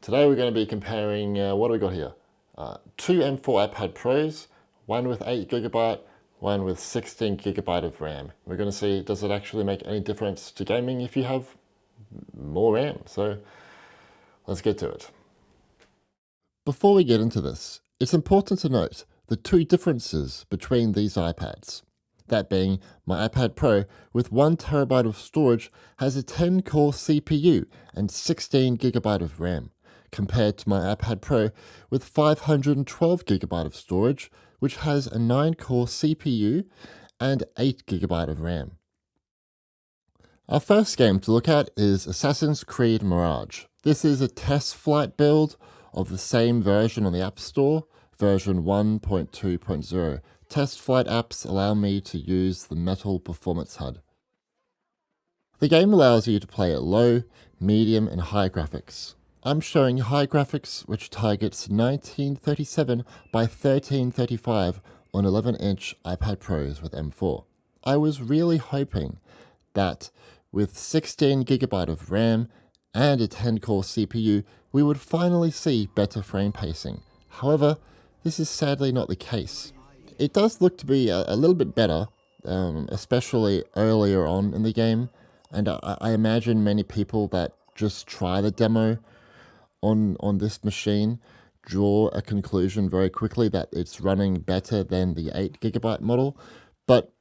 Today we're going to be comparing, what do we got here? Two M4 iPad Pros, one with 8GB, one with 16GB of RAM. We're going to see, does it actually make any difference to gaming if you have more RAM? So let's get to it. Before we get into this, it's important to note the two differences between these iPads. That being, my iPad Pro with 1TB of storage has a 10-core CPU and 16GB of RAM, compared to my iPad Pro with 512GB of storage, which has a 9-core CPU and 8GB of RAM. Our first game to look at is Assassin's Creed Mirage. This is a test flight build of the same version on the App Store, version 1.2.0. Test flight apps allow me to use the Metal Performance HUD. The game allows you to play at low, medium, and high graphics. I'm showing high graphics, which targets 1937 by 1335 on 11-inch iPad Pros with M4. I was really hoping that with 16GB of RAM and a 10-core CPU, we would finally see better frame pacing. However, this is sadly not the case. It does look to be a little bit better, especially earlier on in the game, and I imagine many people that just try the demo on this machine draw a conclusion very quickly that it's running better than the 8GB model, but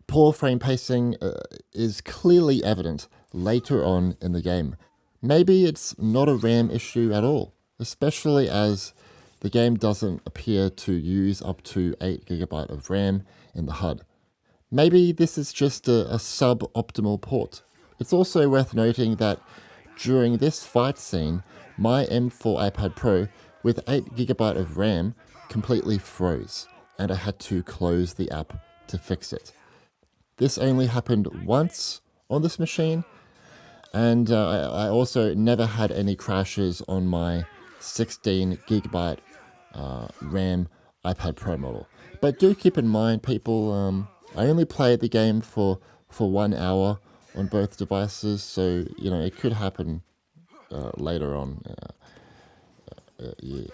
poor frame pacing is clearly evident later on in the game. Maybe it's not a RAM issue at all, especially as the game doesn't appear to use up to 8GB of RAM in the HUD. Maybe this is just a suboptimal port. It's also worth noting that during this fight scene, my M4 iPad Pro with 8GB of RAM completely froze, and I had to close the app to fix it. This only happened once on this machine, and I also never had any crashes on my 16GB RAM iPad Pro model. But do keep in mind, people, I only played the game for 1 hour on both devices, so it could happen later on. Yeah.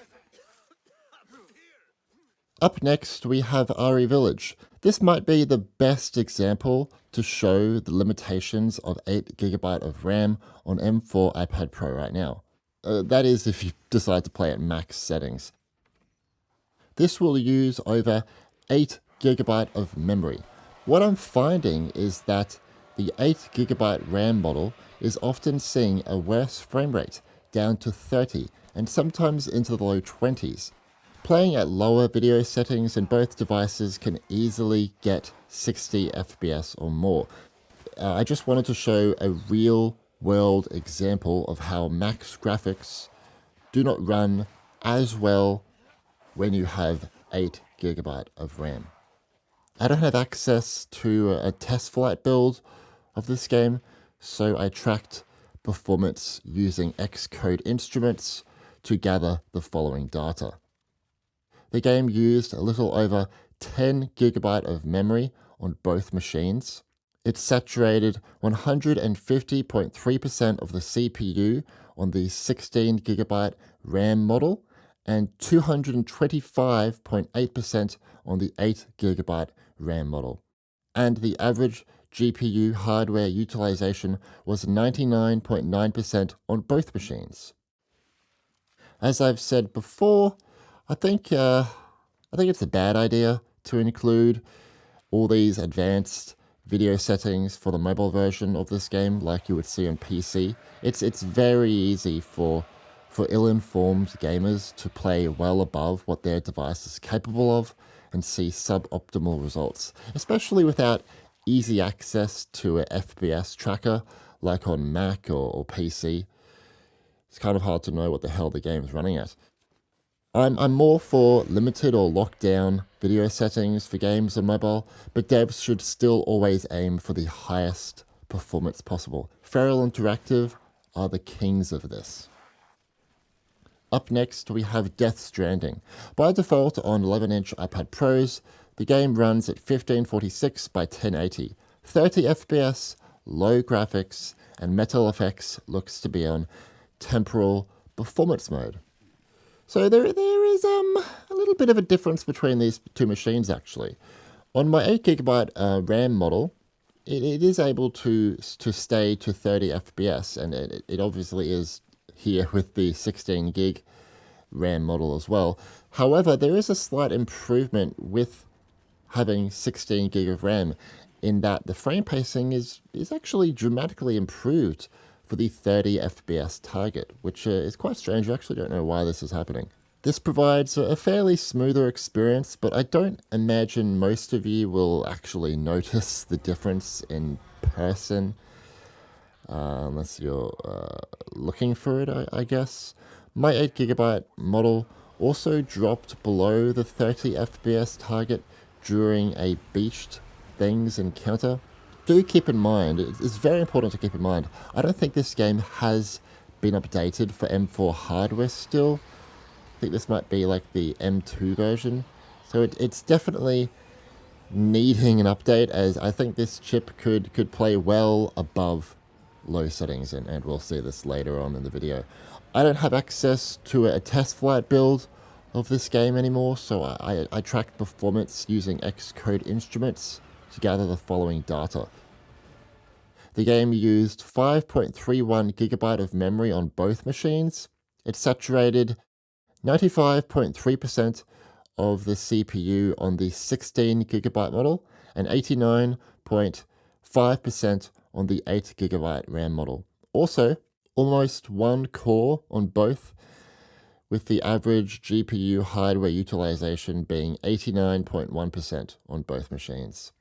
Up next, we have RE Village. This might be the best example to show the limitations of 8GB of RAM on M4 iPad Pro right now. That is if you decide to play at max settings. This will use over 8GB of memory. What I'm finding is that the 8GB RAM model is often seeing a worse frame rate, down to 30 and sometimes into the low 20s. Playing at lower video settings in both devices can easily get 60 FPS or more. I just wanted to show a real-world example of how max graphics do not run as well when you have 8GB of RAM. I don't have access to a test flight build of this game, so I tracked performance using Xcode instruments to gather the following data. The game used a little over 10GB of memory on both machines. It saturated 150.3% of the CPU on the 16GB RAM model and 225.8% on the 8GB RAM model. And the average GPU hardware utilization was 99.9% on both machines. As I've said before, I think it's a bad idea to include all these advanced video settings for the mobile version of this game like you would see on PC. It's very easy for ill-informed gamers to play well above what their device is capable of and see suboptimal results, especially without easy access to a FPS tracker like on Mac or PC. It's kind of hard to know what the hell the game is running at. I'm more for limited or locked down video settings for games on mobile, but devs should still always aim for the highest performance possible. Feral Interactive are the kings of this. Up next, we have Death Stranding. By default on 11-inch iPad Pros, the game runs at 1546 by 1080, 30 FPS, low graphics, and metal effects looks to be on temporal performance mode. So there is a little bit of a difference between these two machines actually. On my 8GB RAM model, it is able to stay to 30 FPS, and it obviously is here with the 16 gig RAM model as well. However, there is a slight improvement with having 16 gig of RAM in that the frame pacing is actually dramatically improved for the 30 FPS target, which is quite strange. I actually don't know why this is happening. This provides a fairly smoother experience, but I don't imagine most of you will actually notice the difference in person, unless you're looking for it, I guess. My 8GB model also dropped below the 30 FPS target during a beached things encounter. Do keep in mind, it's very important to keep in mind, I don't think this game has been updated for M4 hardware still. I think this might be like the M2 version. So it's definitely needing an update, as I think this chip could play well above low settings, and we'll see this later on in the video. I don't have access to a test flight build of this game anymore, so I tracked performance using Xcode instruments to gather the following data. The game used 5.31GB of memory on both machines. It saturated 95.3% of the CPU on the 16GB model and 89.5% on the 8GB RAM model. Also, almost one core on both, with the average GPU hardware utilization being 89.1% on both machines.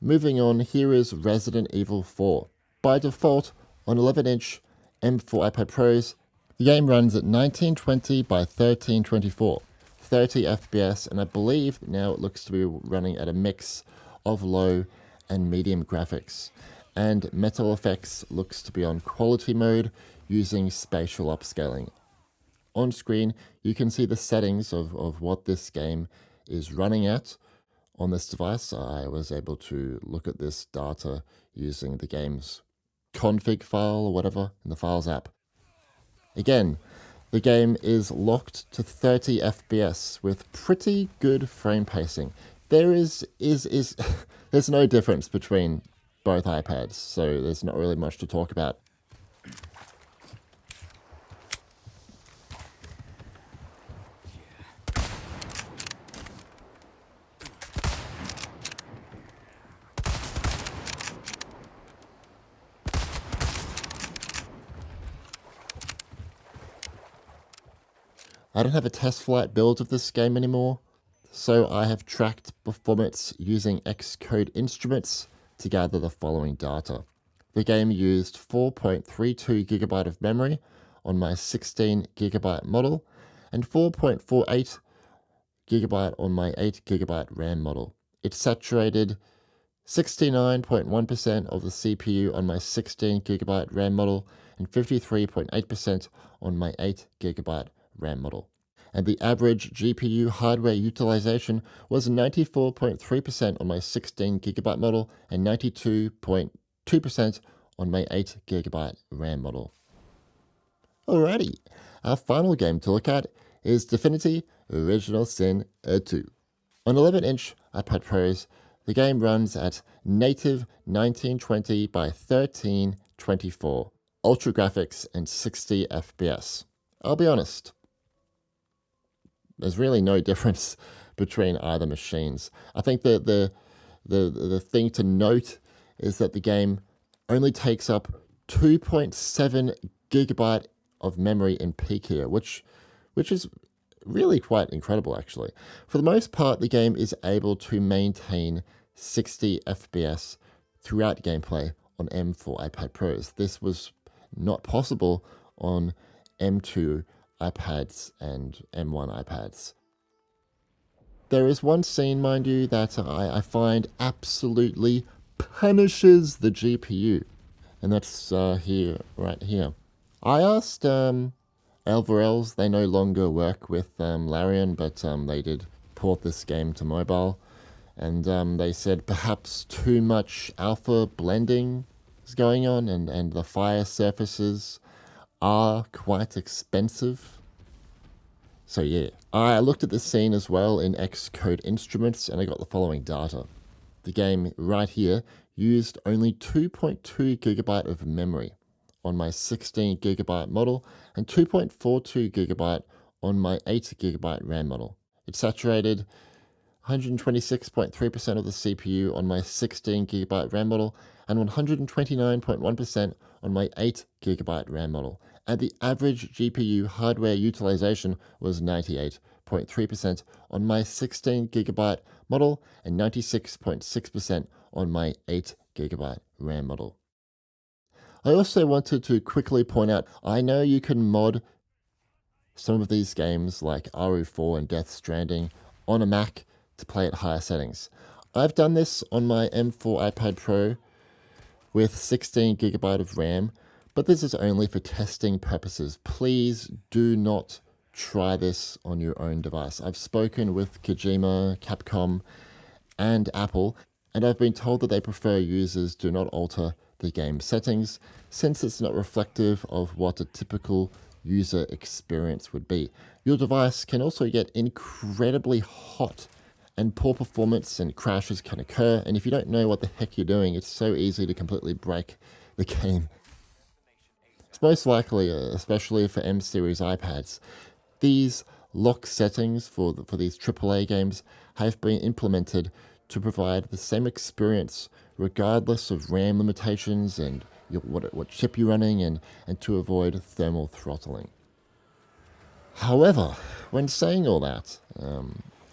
Moving on, here is Resident Evil 4. By default, on 11-inch M4 iPad Pros, the game runs at 1920 by 1324, 30 FPS, and I believe now it looks to be running at a mix of low and medium graphics. And Metal Effects looks to be on quality mode using spatial upscaling. On screen, you can see the settings of what this game is running at on this device. I was able to look at this data using the game's config file or whatever in the Files app. Again, the game is locked to 30 FPS with pretty good frame pacing. There is there's no difference between both iPads, so there's not really much to talk about. I don't have a test flight build of this game anymore, so I have tracked performance using Xcode instruments to gather the following data. The game used 4.32GB of memory on my 16GB model and 4.48GB on my 8GB RAM model. It saturated 69.1% of the CPU on my 16GB RAM model and 53.8% on my 8GB RAM model. And the average GPU hardware utilization was 94.3% on my 16GB model and 92.2% on my 8GB RAM model. Alrighty, our final game to look at is Divinity Original Sin 2. On 11-inch iPad Pros, the game runs at native 1920 by 1324, ultra graphics and 60 FPS. I'll be honest, there's really no difference between either machines. I think the thing to note is that the game only takes up 2.7 GB of memory in peak here, which is really quite incredible actually. For the most part, the game is able to maintain 60 FPS throughout gameplay on M4 iPad Pros. This was not possible on M2 iPads and M1 iPads. There is one scene, mind you, that I find absolutely punishes the GPU, and that's right here. I asked Alvarez, they no longer work with Larian, but they did port this game to mobile, and they said perhaps too much alpha blending is going on, and the fire surfaces are quite expensive. So yeah, I looked at this scene as well in Xcode Instruments and I got the following data. The game right here used only 2.2 gigabyte of memory on my 16 gigabyte model and 2.42 gigabyte on my 8 gigabyte RAM model. It saturated 126.3% of the CPU on my 16 gigabyte RAM model and 129.1% on my 8 gigabyte RAM model. And the average GPU hardware utilization was 98.3% on my 16 gigabyte model and 96.6% on my 8 gigabyte RAM model. I also wanted to quickly point out, I know you can mod some of these games like RE4 and Death Stranding on a Mac to play at higher settings. I've done this on my M4 iPad Pro with 16 gigabyte of RAM, but this is only for testing purposes. Please do not try this on your own device. I've spoken with Kojima, Capcom, and Apple, and I've been told that they prefer users do not alter the game settings since it's not reflective of what a typical user experience would be. Your device can also get incredibly hot and poor performance and crashes can occur, and if you don't know what the heck you're doing, it's so easy to completely break the game. It's most likely, especially for M series iPads, these lock settings for these AAA games have been implemented to provide the same experience regardless of RAM limitations and what chip you're running and to avoid thermal throttling. However, when saying all that,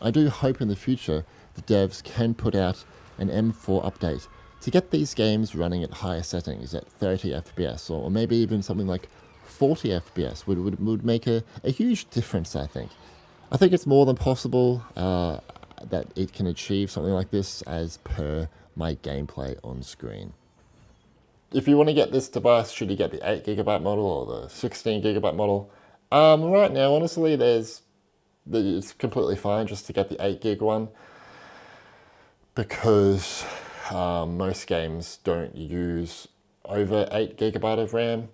I do hope in the future the devs can put out an M4 update to get these games running at higher settings at 30 FPS or maybe even something like 40 FPS would make a huge difference, I think. I think it's more than possible that it can achieve something like this as per my gameplay on screen. If you want to get this device, should you get the 8 gigabyte model or the 16 gigabyte model? Right now, honestly, it's completely fine just to get the 8 gig one because most games don't use over 8 gigabyte of RAM,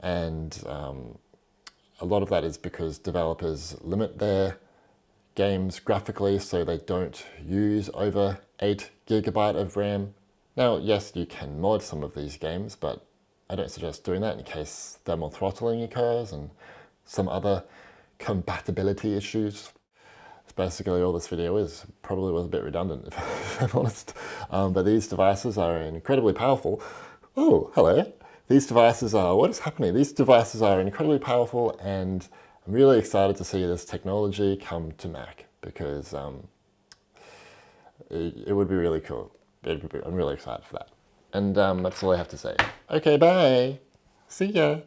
and a lot of that is because developers limit their games graphically so they don't use over 8 gigabyte of RAM. Now, yes, you can mod some of these games, but I don't suggest doing that in case thermal throttling occurs and some other compatibility issues. That's basically all this video is. Probably was a bit redundant, if I'm honest. But these devices are incredibly powerful. Oh, hello. These devices are, what is happening? These devices are incredibly powerful, and I'm really excited to see this technology come to Mac because it would be really cool. I'm really excited for that. And that's all I have to say. Okay, bye. See ya.